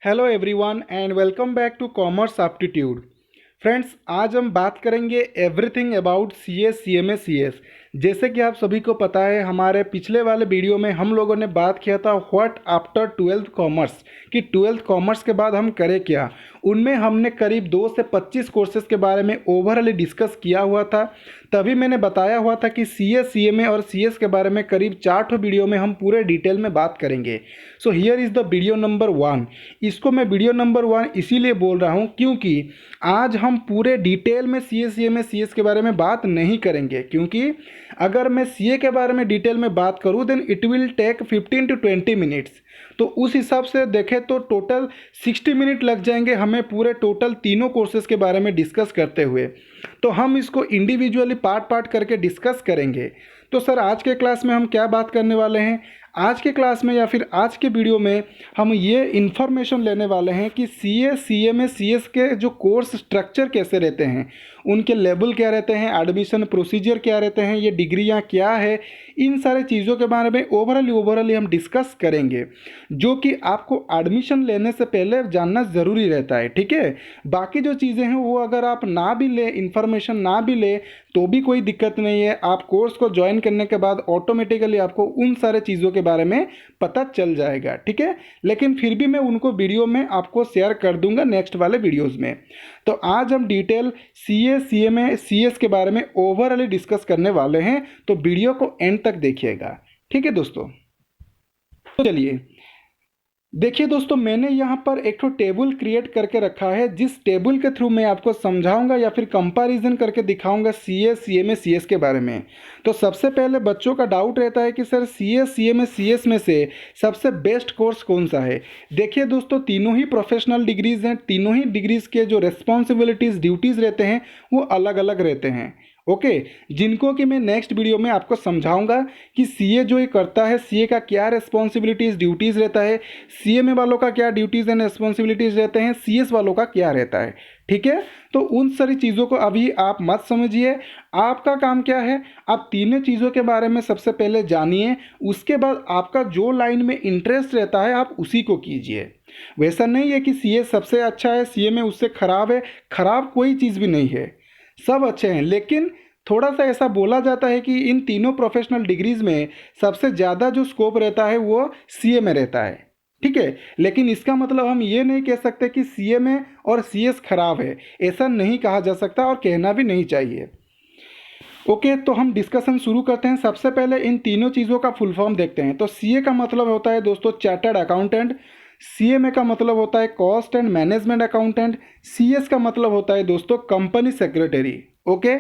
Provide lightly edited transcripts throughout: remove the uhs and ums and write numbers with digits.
Hello everyone and welcome back to commerce aptitude. Friends, आज हम बात करेंगे everything about CS CMA CS. जैसे कि आप सभी को पता है, हमारे पिछले वाले वीडियो में हम लोगों ने बात किया था व्हाट आफ्टर ट्वेल्थ कॉमर्स, कि ट्वेल्थ कॉमर्स के बाद हम करें क्या। उनमें हमने करीब 2 से 25 कोर्सेज़ के बारे में ओवरऑल डिस्कस किया हुआ था। तभी मैंने बताया हुआ था कि सीएस सीएमए और सीएस के बारे में करीब 4 वीडियो में हम पूरे डिटेल में बात करेंगे। So here is the video number 1। इसको मैं वीडियो नंबर 1 इसीलिए बोल रहा हूँ क्योंकि आज हम पूरे डिटेल में सीएस सीएमए सीएस के बारे में बात नहीं करेंगे, क्योंकि अगर मैं सीए के बारे में डिटेल में बात करूँ then it will take 15 to 20 minutes. तो उस हिसाब से देखें तो टोटल 60 मिनट लग जाएंगे हमें पूरे टोटल तीनों कोर्सेज़ के बारे में डिस्कस करते हुए। तो हम इसको इंडिविजुअली पार्ट पार्ट करके डिस्कस करेंगे। तो सर, आज के क्लास में हम क्या बात करने वाले हैं? आज के क्लास में या फिर आज के वीडियो में हम ये इन्फॉर्मेशन लेने वाले हैं कि सीए सीएमए सीएस के जो कोर्स स्ट्रक्चर कैसे रहते हैं, उनके लेवल क्या रहते हैं, एडमिशन प्रोसीजर क्या रहते हैं, ये डिग्रियां क्या है, इन सारे चीज़ों के बारे में ओवरऑली हम डिस्कस करेंगे, जो कि आपको एडमिशन लेने से पहले जानना ज़रूरी रहता है। ठीक है, बाकी जो चीज़ें हैं वो अगर आप ना भी ले, इन्फॉर्मेशन ना भी ले तो भी कोई दिक्कत नहीं है। आप कोर्स को ज्वाइन करने के बाद ऑटोमेटिकली आपको उन सारे चीज़ों के बारे में पता चल जाएगा। ठीक है, लेकिन फिर भी मैं उनको वीडियो में आपको शेयर कर दूंगा नेक्स्ट वाले वीडियोस में। तो आज हम डिटेल सीए सीएमए सीएस के बारे में ओवरऑली डिस्कस करने वाले हैं, तो वीडियो को एंड तक देखिएगा। ठीक है दोस्तों, तो चलिए देखिए दोस्तों, मैंने यहाँ पर एक तो टेबल क्रिएट करके रखा है, जिस टेबल के थ्रू मैं आपको समझाऊंगा या फिर कंपैरिजन करके दिखाऊंगा सीए सीएमए सीएस के बारे में। तो सबसे पहले बच्चों का डाउट रहता है कि सर सीए सीएमए सीएस में से सबसे बेस्ट कोर्स कौन सा है। देखिए दोस्तों, तीनों ही प्रोफेशनल डिग्रीज़ हैं, तीनों ही डिग्रीज़ के जो रेस्पॉन्सिबिलिटीज़ ड्यूटीज़ रहते हैं वो अलग अलग रहते हैं। ओके, जिनको कि मैं नेक्स्ट वीडियो में आपको समझाऊंगा कि सीए जो ये करता है, सीए का क्या रेस्पॉन्सिबिलिटीज़ ड्यूटीज़ रहता है, सीएमए वालों का क्या ड्यूटीज़ एंड रेस्पॉन्सिबिलिटीज़ रहते हैं, सीएस वालों का क्या रहता है। ठीक है, तो उन सारी चीज़ों को अभी आप मत समझिए। आपका काम क्या है, आप तीनों चीज़ों के बारे में सबसे पहले जानिए, उसके बाद आपका जो लाइन में इंटरेस्ट रहता है आप उसी को कीजिए। वैसा नहीं है कि सीए सबसे अच्छा है, सीएमए उससे खराब है। खराब कोई चीज़ भी नहीं है, सब अच्छे हैं, लेकिन थोड़ा सा ऐसा बोला जाता है कि इन तीनों प्रोफेशनल डिग्रीज में सबसे ज़्यादा जो स्कोप रहता है वो सीए में रहता है। ठीक है, लेकिन इसका मतलब हम ये नहीं कह सकते कि सीए में और सीएस खराब है, ऐसा नहीं कहा जा सकता और कहना भी नहीं चाहिए। ओके, तो हम डिस्कशन शुरू करते हैं। सबसे पहले इन तीनों चीज़ों का फुल फॉर्म देखते हैं। तो सीए का मतलब होता है दोस्तों चार्टर्ड अकाउंटेंट, सीएमए का मतलब होता है cost and management accountant, CS का मतलब होता है दोस्तों कंपनी सेक्रेटरी। ओके,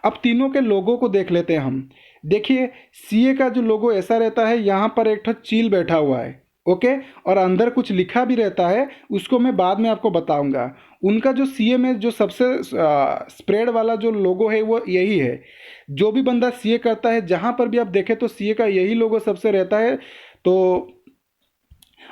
अब तीनों के लोगों को देख लेते हैं हम। देखिए, सीए का जो लोगो ऐसा रहता है, यहाँ पर एक ठो चील बैठा हुआ है। ओके, और अंदर कुछ लिखा भी रहता है, उसको मैं बाद में आपको बताऊंगा। उनका जो सीए में जो सबसे स्प्रेड वाला जो लोगो है वो यही है। जो भी बंदा सीए करता है, जहाँ पर भी आप देखें तो सीए का यही लोगो सबसे रहता है। तो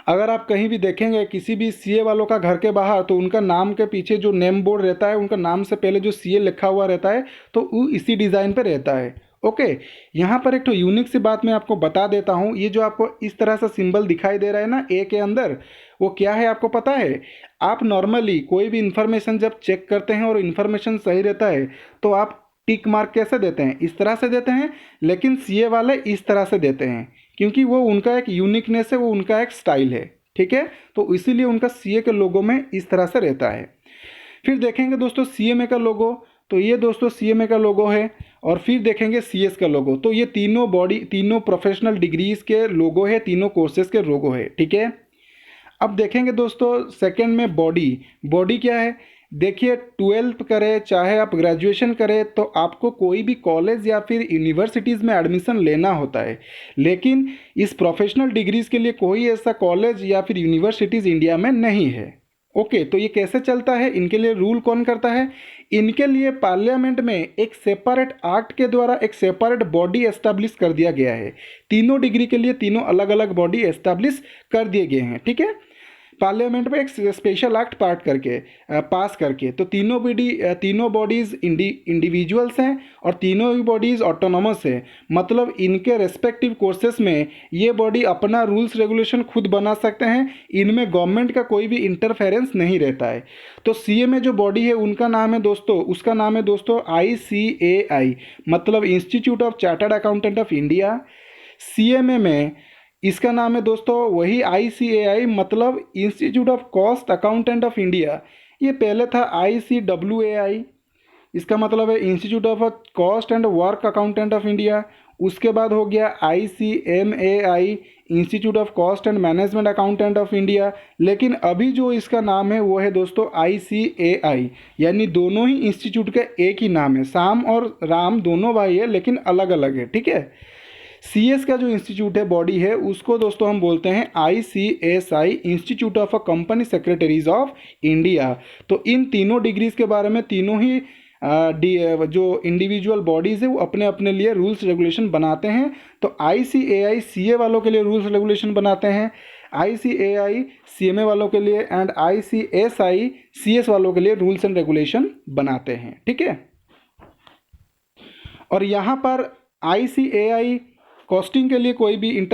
अगर आप कहीं भी देखेंगे किसी भी सीए वालों का घर के बाहर, तो उनका नाम के पीछे जो नेम बोर्ड रहता है, उनका नाम से पहले जो सीए लिखा हुआ रहता है, तो वो इसी डिज़ाइन पे रहता है। ओके, यहाँ पर एक तो यूनिक सी बात मैं आपको बता देता हूँ। ये जो आपको इस तरह से सिंबल दिखाई दे रहा है ना ए के अंदर, वो क्या है आपको पता है? आप नॉर्मली कोई भी इन्फॉर्मेशन जब चेक करते हैं और इन्फॉर्मेशन सही रहता है तो आप टिक मार्क कैसे देते हैं? इस तरह से देते हैं, लेकिन सीए वाले इस तरह से देते हैं, क्योंकि वो उनका एक यूनिकनेस है, वो उनका एक स्टाइल है। ठीक है, तो इसीलिए उनका सीए के लोगों में इस तरह से रहता है। फिर देखेंगे दोस्तों सीएमए का लोगो, तो ये दोस्तों सीएमए का लोगो है। और फिर देखेंगे सीएस का लोगो, तो ये तीनों प्रोफेशनल डिग्रीज के लोगो है, तीनों कोर्सेज के लोगो है। ठीक है, अब देखेंगे दोस्तों सेकंड में बॉडी क्या है। देखिए, 12th करें चाहे आप ग्रेजुएशन करें, तो आपको कोई भी कॉलेज या फिर यूनिवर्सिटीज़ में एडमिशन लेना होता है, लेकिन इस प्रोफेशनल डिग्रीज़ के लिए कोई ऐसा कॉलेज या फिर यूनिवर्सिटीज़ इंडिया में नहीं है। ओके, तो ये कैसे चलता है, इनके लिए रूल कौन करता है? इनके लिए पार्लियामेंट में एक सेपरेट एक्ट के द्वारा एक सेपरेट बॉडी एस्टैब्लिश कर दिया गया है। तीनों डिग्री के लिए तीनों अलग अलग बॉडी एस्टैब्लिश कर दिए गए हैं। ठीक है, पार्लियामेंट में एक स्पेशल एक्ट पास करके। तो तीनों बॉडीज़ इंडिविजुअल्स हैं और तीनों ही बॉडीज़ ऑटोनॉमस है, मतलब इनके रेस्पेक्टिव कोर्सेस में ये बॉडी अपना रूल्स रेगुलेशन खुद बना सकते हैं, इनमें गवर्नमेंट का कोई भी इंटरफेरेंस नहीं रहता है। तो सीए में जो बॉडी है उसका नाम है दोस्तों ICAI, मतलब institute of chartered accountant of India. CMA में इसका नाम है दोस्तों वही ICAI, मतलब institute of cost accountant of India. ये पहले था ICWAI, इसका मतलब है institute of cost and work accountant of India. उसके बाद हो गया ICMAI, institute of cost and management accountant of India. लेकिन अभी जो इसका नाम है वो है दोस्तों ICAI, यानी दोनों ही इंस्टीट्यूट का एक ही नाम है। श्याम और राम दोनों भाई है लेकिन अलग अलग है, ठीक है। CS का जो इंस्टीट्यूट है, बॉडी है, उसको दोस्तों हम बोलते हैं ICSI, institute of a company secretaries of India. तो इन तीनों डिग्रीज के बारे में तीनों ही जो इंडिविजुअल बॉडीज़ है वो अपने अपने लिए रूल्स रेगुलेशन बनाते हैं। तो ICAI CA वालों के लिए रूल्स रेगुलेशन बनाते हैं, ICAI CMA वालों के लिए, एंड ICSI CS वालों के लिए रूल्स एंड रेगुलेशन बनाते हैं, ठीक है। और यहाँ पर ICAI कॉस्टिंग के लिए कोई भी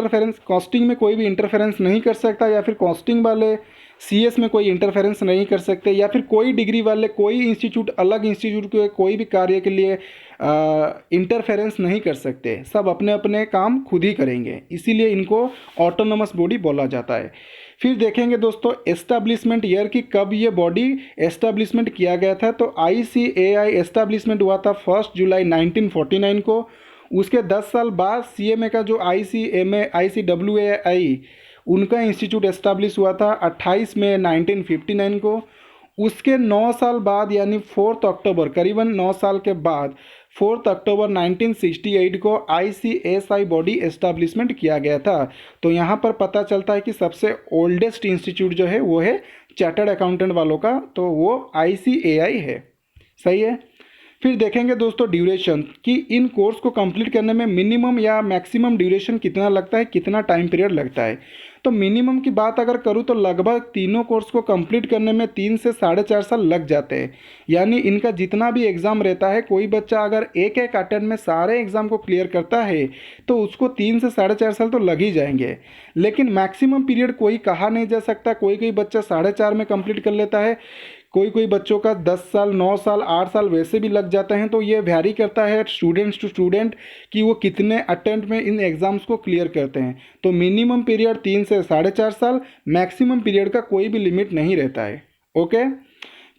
कॉस्टिंग में कोई भी इंटरफेरेंस नहीं कर सकता, या फिर कॉस्टिंग वाले CS में कोई इंटरफेरेंस नहीं कर सकते, या फिर कोई डिग्री वाले कोई इंस्टीट्यूट अलग इंस्टीट्यूट के कोई भी कार्य के लिए इंटरफेरेंस नहीं कर सकते। सब अपने अपने काम खुद ही करेंगे, इसीलिए इनको ऑटोनोमस बॉडी बोला जाता है। फिर देखेंगे दोस्तों एस्टैब्लिशमेंट ईयर की, कब ये बॉडी एस्टैब्लिशमेंट किया गया था। तो ICAI एस्टैब्लिशमेंट हुआ था 1 जुलाई 1949 को। उसके 10 साल बाद CMA का जो ICWAI उनका इंस्टीट्यूट एस्टैब्लिश हुआ था 28 मई 1959 को। उसके 9 साल बाद यानी 4 अक्टूबर, करीबन 9 साल के बाद 4 अक्टूबर 1968 को ICSI बॉडी एस्टैब्लिशमेंट किया गया था। तो यहाँ पर पता चलता है कि सबसे ओल्डेस्ट इंस्टीट्यूट जो है वो है चार्टर्ड अकाउंटेंट वालों का, तो वो ICAI है, सही है। फिर देखेंगे दोस्तों ड्यूरेशन, कि इन कोर्स को कंप्लीट करने में मिनिमम या मैक्सिमम ड्यूरेशन कितना लगता है, कितना टाइम पीरियड लगता है। तो मिनिमम की बात अगर करूँ तो लगभग तीनों कोर्स को कंप्लीट करने में 3 से 4.5 साल लग जाते हैं। यानी इनका जितना भी एग्ज़ाम रहता है, कोई बच्चा अगर एक अटेम्प्ट में सारे एग्ज़ाम को क्लियर करता है तो उसको 3 से 4.5 साल तो लग ही जाएंगे। लेकिन मैक्सिमम पीरियड कोई कहा नहीं जा सकता, कोई बच्चा 4.5 में कंप्लीट कर लेता है, कोई बच्चों का 10 साल, 9 साल, 8 साल वैसे भी लग जाते हैं। तो ये वैरी करता है स्टूडेंट्स टू स्टूडेंट कि वो कितने अटेम्प्ट में इन एग्ज़ाम्स को क्लियर करते हैं। तो मिनिमम पीरियड 3 से 4.5 साल, मैक्सिमम पीरियड का कोई भी लिमिट नहीं रहता है, ओके।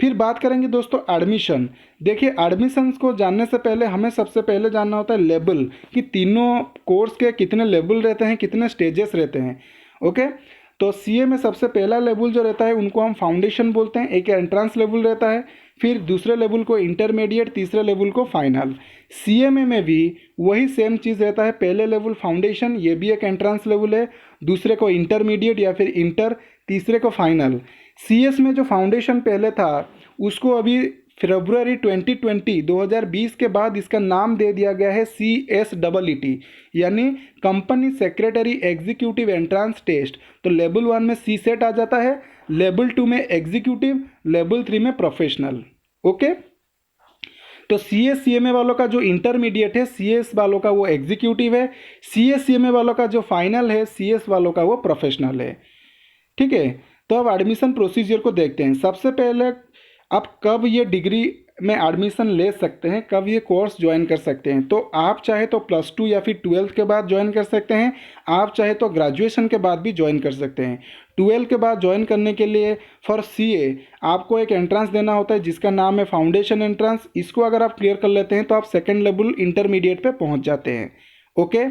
फिर बात करेंगे दोस्तों एडमिशन। देखिए एडमिशन्स को जानने से पहले हमें सबसे पहले जानना होता है लेवल, कि तीनों कोर्स के कितने लेवल रहते हैं, कितने स्टेजेस रहते हैं, ओके। तो CA में सबसे पहला लेवल जो रहता है उनको हम फाउंडेशन बोलते हैं, एक एंट्रेंस लेवल रहता है। फिर दूसरे लेवल को इंटरमीडिएट, तीसरे लेवल को फाइनल। CMA में भी वही सेम चीज़ रहता है, पहले लेवल फाउंडेशन, ये भी एक एंट्रेंस लेवल है, दूसरे को इंटरमीडिएट या फिर इंटर, तीसरे को फाइनल। CS में जो फाउंडेशन पहले था उसको अभी फरवरी 2020 के बाद इसका नाम दे दिया गया है CSEET, यानी company secretary executive entrance test. तो लेवल 1 में CSET आ जाता है, लेवल 2 में एग्जीक्यूटिव, लेवल 3 में प्रोफेशनल, ओके। तो CMA वालों का जो इंटरमीडिएट है, CS वालों का वो एग्जीक्यूटिव है, CMA वालों का जो फाइनल है, CS वालों का वो प्रोफेशनल है, ठीक है। तो अब एडमिशन प्रोसीजर को देखते हैं। सबसे पहले आप कब ये डिग्री में एडमिशन ले सकते हैं, कब ये कोर्स ज्वाइन कर सकते हैं। तो आप चाहे तो +2 या फिर 12th के बाद ज्वाइन कर सकते हैं, आप चाहे तो ग्रेजुएशन के बाद भी ज्वाइन कर सकते हैं। 12 के बाद ज्वाइन करने के लिए फॉर CA आपको एक एंट्रेंस देना होता है जिसका नाम है फाउंडेशन एंट्रेंस। इसको अगर आप क्लियर कर लेते हैं तो आप सेकेंड लेवल इंटरमीडिएट पे पहुंच जाते हैं, ओके।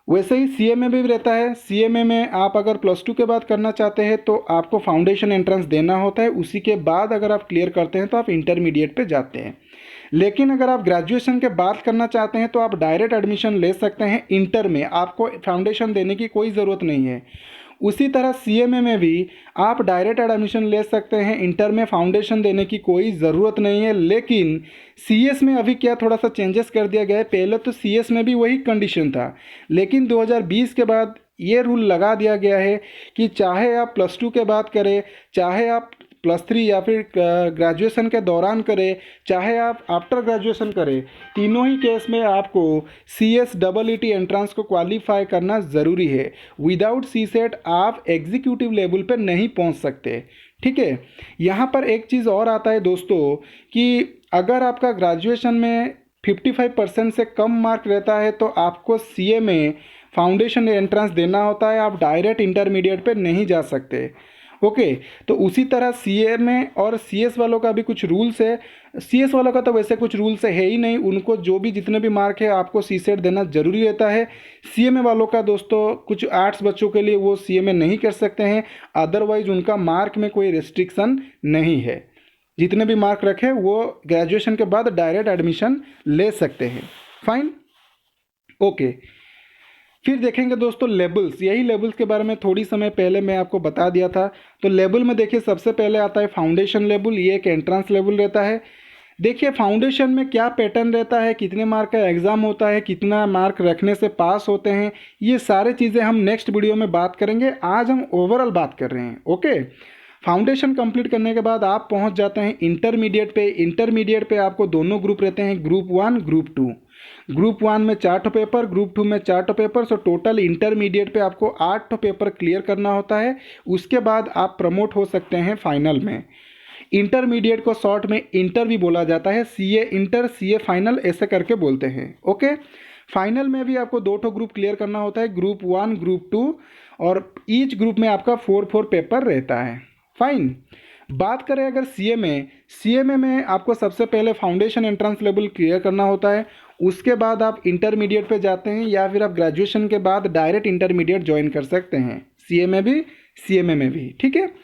वैसे ही CMA में भी रहता है। CMA में आप अगर +2 के बाद करना चाहते हैं तो आपको फाउंडेशन एंट्रेंस देना होता है, उसी के बाद अगर आप क्लियर करते हैं तो आप इंटरमीडिएट पे जाते हैं। लेकिन अगर आप ग्रेजुएशन के बाद करना चाहते हैं तो आप डायरेक्ट एडमिशन ले सकते हैं इंटर में, आपको फाउंडेशन देने की कोई ज़रूरत नहीं है। उसी तरह CMA में भी आप डायरेक्ट एडमिशन ले सकते हैं, इंटर में फाउंडेशन देने की कोई ज़रूरत नहीं है। लेकिन CS में अभी क्या थोड़ा सा चेंजेस कर दिया गया है। पहले तो CS में भी वही कंडीशन था, लेकिन 2020 के बाद ये रूल लगा दिया गया है कि चाहे आप +2 के बाद करें, चाहे आप +3 या फिर ग्रेजुएशन के दौरान करें, चाहे आप आफ्टर ग्रेजुएशन करें, तीनों ही केस में आपको CSEET एंट्रेंस को क्वालिफाई करना ज़रूरी है। विदाउट CSET आप एग्जीक्यूटिव लेवल पर नहीं पहुंच सकते। ठीक है, यहाँ पर एक चीज़ और आता है दोस्तों कि अगर आपका ग्रेजुएशन में 55% से कम मार्क रहता है तो आपको CA में फाउंडेशन एंट्रेंस देना होता है, आप डायरेक्ट इंटरमीडिएट पे नहीं जा सकते। ओके, तो उसी तरह CA में और CS वालों का भी कुछ रूल्स है। CS वालों का तो वैसे कुछ रूल्स है ही नहीं, उनको जो भी जितने भी मार्क है आपको CSET देना ज़रूरी रहता है। CA वालों का दोस्तों कुछ आर्ट्स बच्चों के लिए वो CA में नहीं कर सकते हैं, अदरवाइज उनका मार्क में कोई रिस्ट्रिक्शन नहीं है, जितने भी मार्क रखे वो ग्रेजुएशन के बाद डायरेक्ट एडमिशन ले सकते हैं। Fine, okay. फिर देखेंगे दोस्तों लेवल्स, यही लेवल्स के बारे में थोड़ी समय पहले मैं आपको बता दिया था। तो लेवल में देखिए सबसे पहले आता है फाउंडेशन लेवल, ये एक एंट्रेंस लेवल रहता है। देखिए फाउंडेशन में क्या पैटर्न रहता है, कितने मार्क का एग्ज़ाम होता है, कितना मार्क रखने से पास होते हैं, ये सारे चीज़ें हम नेक्स्ट वीडियो में बात करेंगे। आज हम ओवरऑल बात कर रहे हैं। ओके, फाउंडेशन कंप्लीट करने के बाद आप पहुंच जाते हैं इंटरमीडिएट पे। इंटरमीडिएट पे आपको दोनों ग्रुप रहते हैं, ग्रुप 1 ग्रुप 2। ग्रुप 1 में 4 पेपर, ग्रुप 2 में 4 पेपर। सो टोटल इंटरमीडिएट पे आपको 8 पेपर क्लियर करना होता है, उसके बाद आप प्रमोट हो सकते हैं फाइनल में। इंटरमीडिएट को शॉर्ट में इंटर भी बोला जाता है, CA इंटर CA फाइनल ऐसे करके बोलते हैं। ओके, फाइनल में भी आपको 2 ग्रुप क्लियर करना होता है, ग्रुप 1 ग्रुप 2, और ईच ग्रुप में आपका 4 पेपर रहता है। फाइन, बात करें अगर CA में आपको सबसे पहले फाउंडेशन एंट्रेंस लेवल क्लियर करना होता है, उसके बाद आप इंटरमीडिएट पे जाते हैं, या फिर आप ग्रेजुएशन के बाद डायरेक्ट इंटरमीडिएट ज्वाइन कर सकते हैं, CA में भी CMA में भी। ठीक है,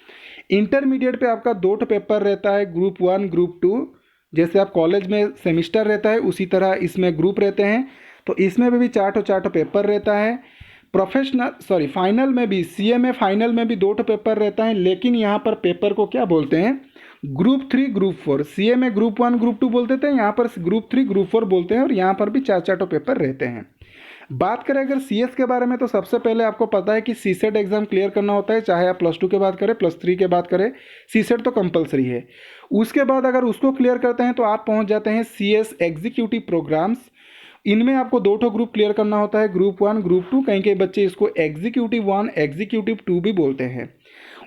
इंटरमीडिएट पे आपका 2 पेपर रहता है, ग्रुप 1 ग्रुप 2। जैसे आप कॉलेज में सेमिस्टर रहता है उसी तरह इसमें ग्रुप रहते हैं, तो इसमें भी 4 पेपर रहता है। फाइनल में भी CA में फाइनल में भी 2 पेपर रहता है, लेकिन यहाँ पर पेपर को क्या बोलते हैं, ग्रुप 3 ग्रुप 4। CA में ग्रुप 1 ग्रुप 2 बोलते थे, यहाँ पर ग्रुप 3 ग्रुप 4 बोलते हैं, और यहाँ पर भी 4 पेपर रहते हैं। बात करें अगर CS के बारे में, तो सबसे पहले आपको पता है कि CSET एग्जाम क्लियर करना होता है, चाहे आप +2 के बाद करें +3 के बाद करें, CSET तो कंपलसरी है। उसके बाद अगर उसको क्लियर करते हैं तो आप पहुँच जाते हैं CS एग्जीक्यूटिव प्रोग्राम्स। इनमें आपको 2 ग्रुप क्लियर करना होता है, ग्रुप 1 ग्रुप 2। कहीं के बच्चे इसको एग्जीक्यूटिव 1 एग्जीक्यूटिव 2 भी बोलते हैं।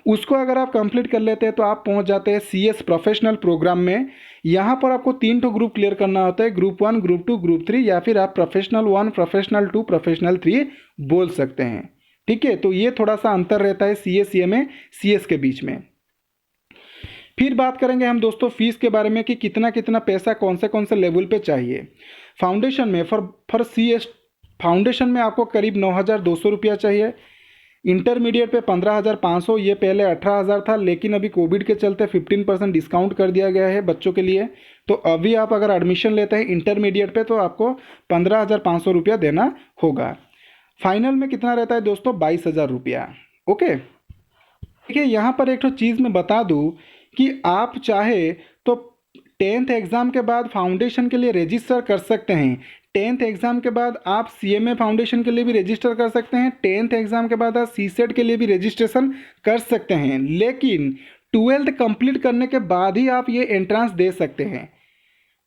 उसको अगर आप कंप्लीट कर लेते हैं तो आप पहुंच जाते हैं CS प्रोफेशनल प्रोग्राम में। यहाँ पर आपको 3 ग्रुप क्लियर करना होता है, ग्रुप 1 ग्रुप 2 ग्रुप 3, या फिर आप प्रोफेशनल 1 प्रोफेशनल 2 प्रोफेशनल 3 बोल सकते हैं। ठीक है, तो ये थोड़ा सा अंतर रहता है CA CMA CS के बीच में। फिर बात करेंगे हम दोस्तों फीस के बारे में कि कितना कितना पैसा कौन से लेवल पे चाहिए। फाउंडेशन में फॉर CS फाउंडेशन में आपको करीब 9,200 रुपया चाहिए। इंटरमीडिएट पे 15,500, ये पहले 18,000 था, लेकिन अभी कोविड के चलते 15% डिस्काउंट कर दिया गया है बच्चों के लिए। तो अभी आप अगर एडमिशन लेते हैं इंटरमीडिएट पे तो आपको 15,500 रुपया देना होगा। फाइनल में कितना रहता है दोस्तों, 22,000 रुपया। ओके, देखिए यहाँ पर एक तो चीज़ मैं बता दूँ कि आप चाहे तो 10th एग्ज़ाम के बाद फाउंडेशन के लिए रजिस्टर कर सकते हैं। 10th एग्ज़ाम के बाद आप CMA फाउंडेशन के लिए भी रजिस्टर कर सकते हैं। 10th एग्ज़ाम के बाद आप CSET के लिए भी रजिस्ट्रेशन कर सकते हैं, लेकिन 12th कंप्लीट करने के बाद ही आप ये एंट्रेंस दे सकते हैं।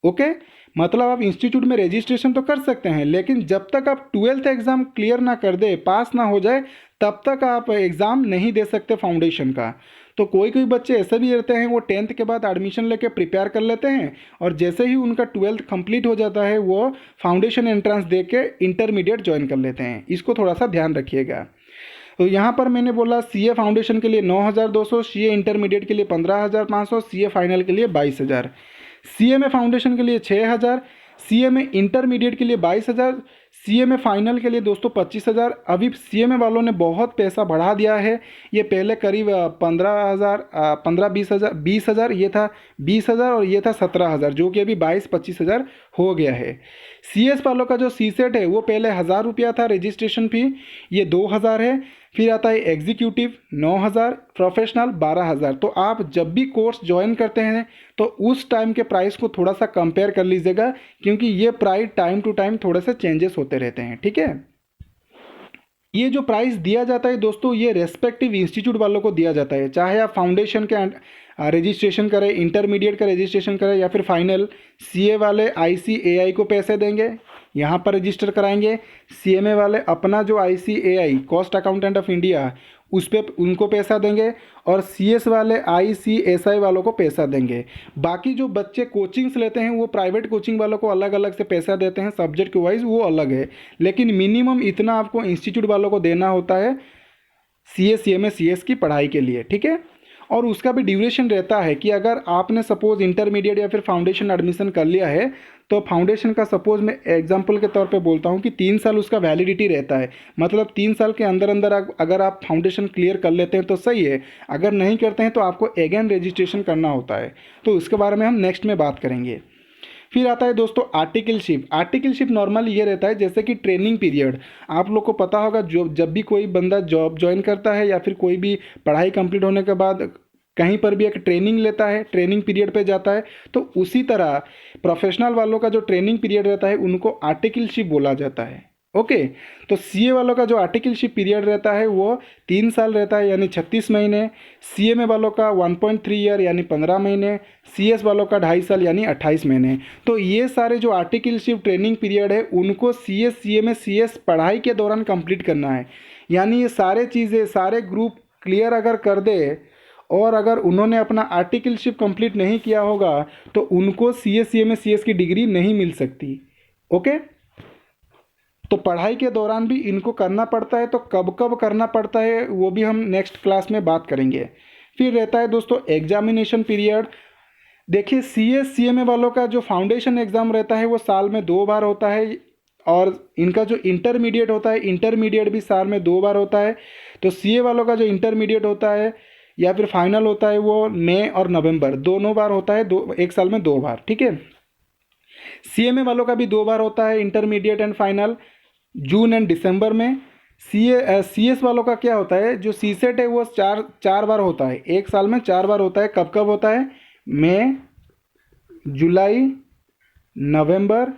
ओके, मतलब आप इंस्टीट्यूट में रजिस्ट्रेशन तो कर सकते हैं, लेकिन जब तक आप 12th एग्ज़ाम क्लियर ना कर दे, पास ना हो जाए, तब तक आप एग्ज़ाम नहीं दे सकते फाउंडेशन का। तो कोई कोई बच्चे ऐसे भी रहते हैं, वो 10th के बाद एडमिशन लेके प्रिपेयर कर लेते हैं, और जैसे ही उनका 12th कंप्लीट हो जाता है वो फाउंडेशन एंट्रेंस दे के इंटरमीडिएट ज्वाइन कर लेते हैं। इसको थोड़ा सा ध्यान रखिएगा। तो यहाँ पर मैंने बोला CA फाउंडेशन के लिए 9,200, CA इंटरमीडिएट के लिए 15,500, CA फाइनल के लिए 22,000, CMA फाउंडेशन के लिए 6,000, CMA इंटरमीडिएट के लिए 22,000, CMA फाइनल के लिए दोस्तों 25,000। अभी CMA वालों ने बहुत पैसा बढ़ा दिया है, ये पहले करीब 20,000 ये था 20,000, और ये था 17,000, जो कि अभी 22-25,000 हो गया है। CS वालों का जो CSET है वो पहले 1,000 रुपया था रजिस्ट्रेशन फ़ी, ये 2,000 है। फिर आता है एग्जीक्यूटिव 9,000, प्रोफेशनल 12,000। तो आप जब भी कोर्स ज्वाइन करते हैं तो उस टाइम के प्राइस को थोड़ा सा कंपेयर कर लीजिएगा, क्योंकि ये प्राइस टाइम टू टाइम थोड़े से चेंजेस होते रहते हैं। ठीक है, ये जो प्राइस दिया जाता है दोस्तों, ये रेस्पेक्टिव इंस्टीट्यूट वालों को दिया जाता है। चाहे आप फाउंडेशन के रजिस्ट्रेशन करें, इंटरमीडिएट का रजिस्ट्रेशन करें, या फिर फाइनल सीए वाले आईसीएआई को पैसे देंगे, यहाँ पर रजिस्टर कराएंगे। सीएमए वाले अपना जो ICAI cost accountant of India उस पर उनको पैसा देंगे, और सीएस वाले आईसीएसआई वालों को पैसा देंगे। बाकी जो बच्चे कोचिंग्स लेते हैं वो प्राइवेट कोचिंग वालों को अलग अलग से पैसा देते हैं, सब्जेक्ट के वाइज वो अलग है, लेकिन मिनिमम इतना आपको इंस्टीट्यूट वालों को देना होता है सीए सीएमए सीएस की पढ़ाई के लिए, ठीक है। और उसका भी ड्यूरेशन रहता है कि अगर आपने सपोज इंटरमीडिएट या फिर फाउंडेशन एडमिशन कर लिया है, तो फाउंडेशन का सपोज मैं एग्जांपल के तौर पे बोलता हूँ कि 3 साल उसका वैलिडिटी रहता है। मतलब 3 साल के अंदर अंदर अगर आप फाउंडेशन क्लियर कर लेते हैं तो सही है, अगर नहीं करते हैं तो आपको अगेन रजिस्ट्रेशन करना होता है। तो उसके बारे में हम नेक्स्ट में बात करेंगे। फिर आता है दोस्तों आर्टिकलशिप। आर्टिकलशिप नॉर्मल ये रहता है जैसे कि ट्रेनिंग पीरियड। आप लोग को पता होगा जो जब भी कोई बंदा जॉब ज्वाइन करता है या फिर कोई भी पढ़ाई कंप्लीट होने के बाद कहीं पर भी एक ट्रेनिंग लेता है, ट्रेनिंग पीरियड पे जाता है, तो उसी तरह प्रोफेशनल वालों का जो ट्रेनिंग पीरियड रहता है उनको आर्टिकलशिप बोला जाता है। ओके, तो सीए वालों का जो आर्टिकलशिप पीरियड रहता है वो 3 साल रहता है, यानी 36 महीने। सीएमए वालों का 1.3 ईयर यानी 15 महीने। सीएस वालों का 2.5 साल यानी 28 महीने। तो ये सारे जो आर्टिकलशिप ट्रेनिंग पीरियड है उनको सीएस सीएमए सीएस पढ़ाई के दौरान कंप्लीट करना है। यानी ये सारे चीज़ें, सारे ग्रुप क्लियर अगर कर दे और अगर उन्होंने अपना आर्टिकलशिप कंप्लीट नहीं किया होगा तो उनको सीए सीएमए सीएस की डिग्री नहीं मिल सकती। ओके, तो पढ़ाई के दौरान भी इनको करना पड़ता है, तो कब कब करना पड़ता है वो भी हम नेक्स्ट क्लास में बात करेंगे। फिर रहता है दोस्तों एग्जामिनेशन पीरियड। देखिए सीए सीएमए वालों का जो फाउंडेशन एग्ज़ाम रहता है वो साल में 2 बार होता है, और इनका जो इंटरमीडिएट होता है, इंटरमीडिएट भी साल में 2 बार होता है। तो सीए वालों का जो इंटरमीडिएट होता है या फिर फाइनल होता है वो मई और नवंबर दोनों बार होता है, एक साल में 2 बार, ठीक है। सीएमए वालों का भी 2 बार होता है, intermediate and final, June and December में। सीएस वालों का क्या होता है, जो सीसेट है वो चार बार होता है, एक साल में 4 बार होता है। कब कब होता है, मई, जुलाई, नवंबर,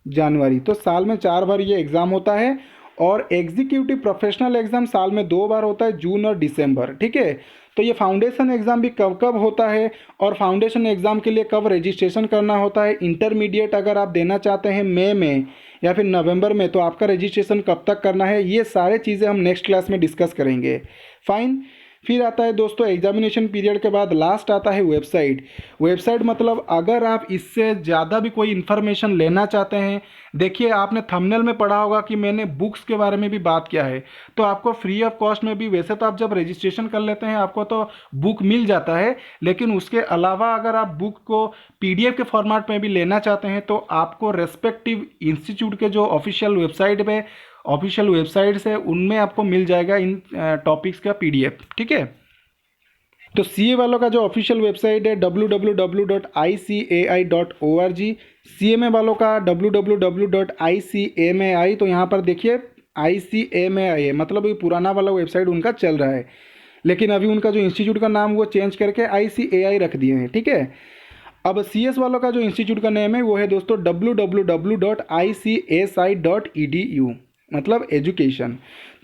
जनवरी। तो साल में 4 बार ये एग्ज़ाम होता है। और एग्जीक्यूटिव प्रोफेशनल एग्ज़ाम साल में 2 बार होता है, जून और दिसंबर, ठीक है। तो ये फाउंडेशन एग्ज़ाम भी कब कब होता है, और फाउंडेशन एग्ज़ाम के लिए कब रजिस्ट्रेशन करना होता है। इंटरमीडिएट अगर आप देना चाहते हैं मई में या फिर नवंबर में, तो आपका रजिस्ट्रेशन कब तक करना है, ये सारे चीज़ें हम नेक्स्ट क्लास में डिस्कस करेंगे। फाइन। फिर आता है दोस्तों एग्जामिनेशन पीरियड के बाद लास्ट आता है वेबसाइट। वेबसाइट मतलब अगर आप इससे ज़्यादा भी कोई इन्फॉर्मेशन लेना चाहते हैं, देखिए आपने थंबनेल में पढ़ा होगा कि मैंने बुक्स के बारे में भी बात किया है, तो आपको फ्री ऑफ कॉस्ट में भी, वैसे तो आप जब रजिस्ट्रेशन कर लेते हैं आपको तो बुक मिल जाता है, लेकिन उसके अलावा अगर आप बुक को पीडीएफ के फॉर्मेट में भी लेना चाहते हैं तो आपको रेस्पेक्टिव इंस्टीट्यूट के जो ऑफिशियल वेबसाइट्स है उनमें आपको मिल जाएगा इन टॉपिक्स का पीडीएफ, ठीक है। तो सीए वालों का जो ऑफिशियल वेबसाइट है www.icai.org, सीएमए वालों का www.icamai। तो यहाँ पर देखिए ICMAI है, मतलब ये पुराना वाला वेबसाइट उनका चल रहा है, लेकिन अभी उनका जो इंस्टीट्यूट का नाम वो चेंज करके ICAI रख दिए हैं, ठीक है। अब सीएस वालों का जो इंस्टीट्यूट का नेम है वो है दोस्तों www.icsi.edu, मतलब एजुकेशन।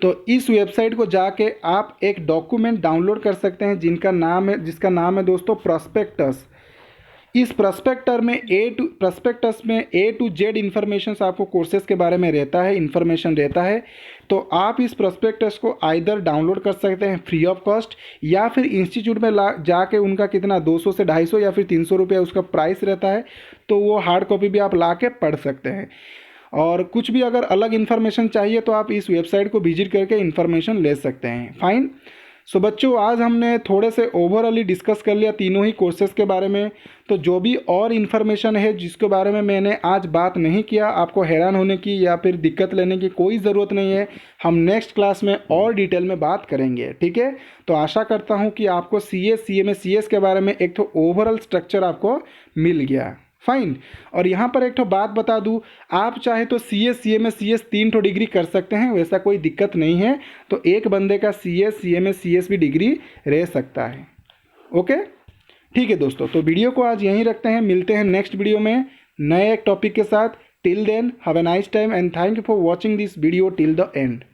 तो इस वेबसाइट को जाके आप एक डॉक्यूमेंट डाउनलोड कर सकते हैं जिसका नाम है दोस्तों प्रॉस्पेक्टस। इस प्रॉस्पेक्टस में ए टू जेड इन्फॉर्मेशन आपको कोर्सेज के बारे में इन्फॉर्मेशन रहता है। तो आप इस प्रॉस्पेक्टस को आइदर डाउनलोड कर सकते हैं फ्री ऑफ कॉस्ट, या फिर इंस्टीट्यूट में जाके उनका कितना 200 से 250 या फिर 300 रुपया उसका प्राइस रहता है, तो वो हार्ड कॉपी भी आप ला के पढ़ सकते हैं। और कुछ भी अगर अलग इन्फॉर्मेशन चाहिए तो आप इस वेबसाइट को विजिट करके इन्फॉर्मेशन ले सकते हैं। फाइन। सो बच्चों, आज हमने थोड़े से ओवरऑली डिस्कस कर लिया तीनों ही कोर्सेज़ के बारे में। तो जो भी और इन्फॉर्मेशन है जिसके बारे में मैंने आज बात नहीं किया, आपको हैरान होने की या फिर दिक्कत लेने की कोई ज़रूरत नहीं है। हम नेक्स्ट क्लास में और डिटेल में बात करेंगे, ठीक है। तो आशा करता हूँ कि आपको सीए सीएमए सीएस के बारे में एक तो ओवरऑल स्ट्रक्चर आपको मिल गया। फाइन। और यहाँ पर एक तो बात बता दूँ, आप चाहे तो सीए सीएमए सीएस 3 डिग्री कर सकते हैं, वैसा कोई दिक्कत नहीं है। तो एक बंदे का सीए सीएमए सीएस भी डिग्री रह सकता है। ओके, ठीक है दोस्तों। तो वीडियो को आज यहीं रखते हैं, मिलते हैं नेक्स्ट वीडियो में नए एक टॉपिक के साथ। Till then have a nice time and thank you for watching this video till the and.